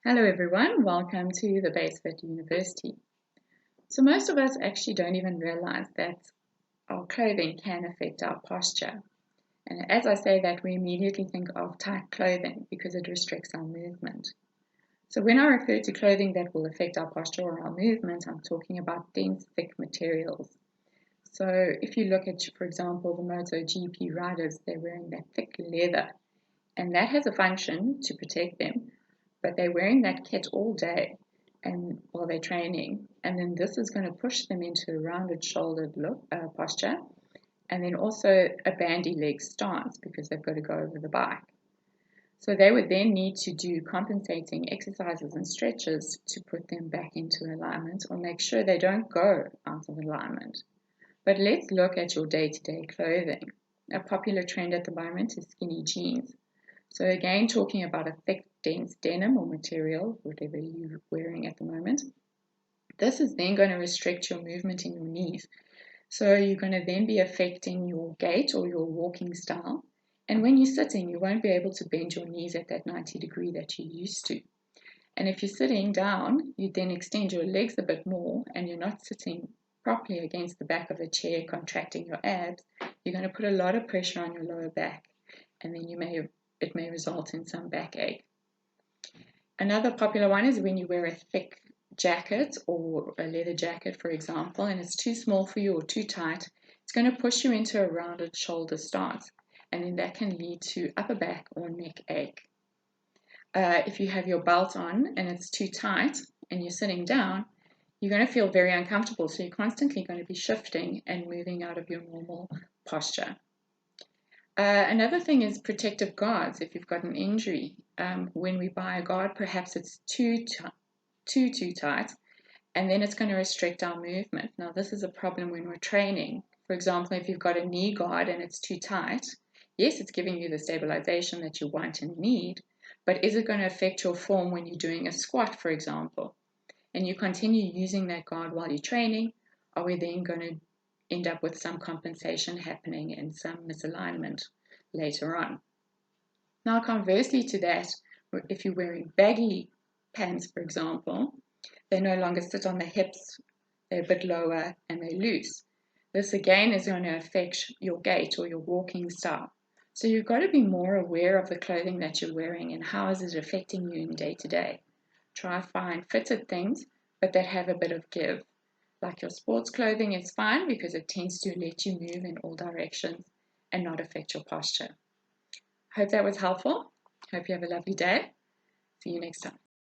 Hello everyone, welcome to the BaseFit University. So most of us actually don't even realize that our clothing can affect our posture. And as I say that, we immediately think of tight clothing because it restricts our movement. So when I refer to clothing that will affect our posture or our movement, I'm talking about dense, thick materials. So if you look at, for example, the MotoGP riders, they're wearing that thick leather, and that has a function to protect them. But they're wearing that kit all day and while they're training, and then this is going to push them into a rounded shouldered posture, and then also a bandy leg stance because they've got to go over the bike. So they would then need to do compensating exercises and stretches to put them back into alignment or make sure they don't go out of alignment. But let's look at your day-to-day clothing. A popular trend at the moment is skinny jeans. So again, talking about a thick, dense denim or material, whatever you're wearing at the moment, this is then going to restrict your movement in your knees. So you're going to then be affecting your gait or your walking style. And when you're sitting, you won't be able to bend your knees at that 90 degree that you used to. And if you're sitting down, you then extend your legs a bit more and you're not sitting properly against the back of the chair, contracting your abs, you're going to put a lot of pressure on your lower back. And then it may result in some backache. Another popular one is when you wear a thick jacket or a leather jacket, for example, and it's too small for you or too tight, it's going to push you into a rounded shoulder stance, and then that can lead to upper back or neck ache. If you have your belt on and it's too tight and you're sitting down, you're going to feel very uncomfortable, so you're constantly going to be shifting and moving out of your normal posture. Another thing is protective guards. If you've got an injury, when we buy a guard, perhaps it's too tight, and then it's going to restrict our movement. Now, this is a problem when we're training. For example, if you've got a knee guard and it's too tight, yes, it's giving you the stabilization that you want and need, but is it going to affect your form when you're doing a squat, for example? And you continue using that guard while you're training, are we then going to end up with some compensation happening and some misalignment later on? Now, conversely to that, if you're wearing baggy pants, for example, they no longer sit on the hips, they're a bit lower and they're loose. This again is going to affect your gait or your walking style. So you've got to be more aware of the clothing that you're wearing and how is it affecting you in day to day. Try to find fitted things, but that have a bit of give. Like your sports clothing is fine because it tends to let you move in all directions and not affect your posture. Hope that was helpful. Hope you have a lovely day. See you next time.